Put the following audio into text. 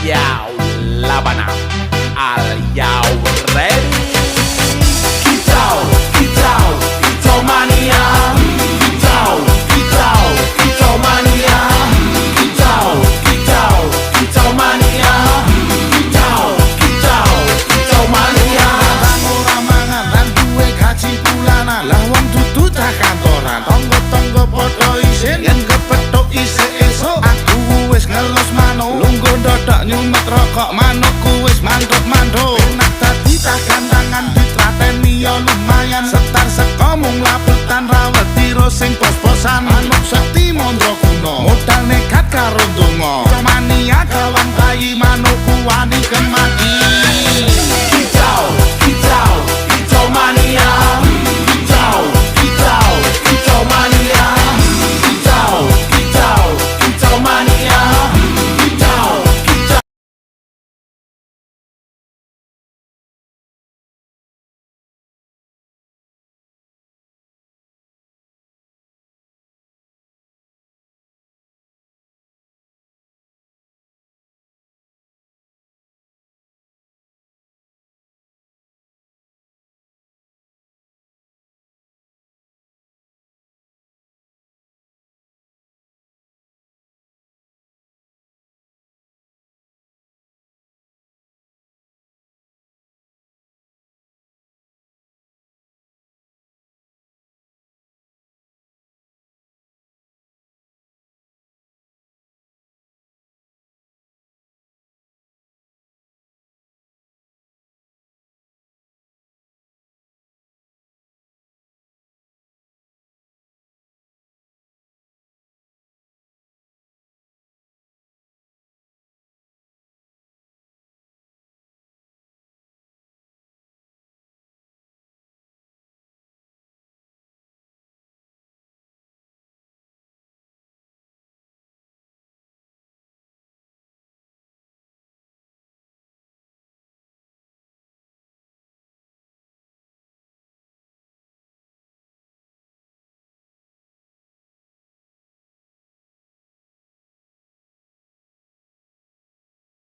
Yo, Labana, are you ready? Kitau, kitau, kitau mania. Kitau, kitau, kitau mania. Kitau, kitau, kitau mania. Kitau, kitau, kitau mania. Bang ora mangan lan duwe gaji bulanan, lah wong dudu cah kantoran. Tonggo-tonggo padha isin yen kepethuk isih esuk. Aku wis ngelos manuk, lungguh ndodok nyumet rokok manukku wis manduk-manduk. Enak dadi cah gandangan ditrateni ya lumayan. Setar seko mung laputan rawet tiro sing pos-posan. Manuk sekti mondro kuno, modal nekat karo donga. Mania kawan bayi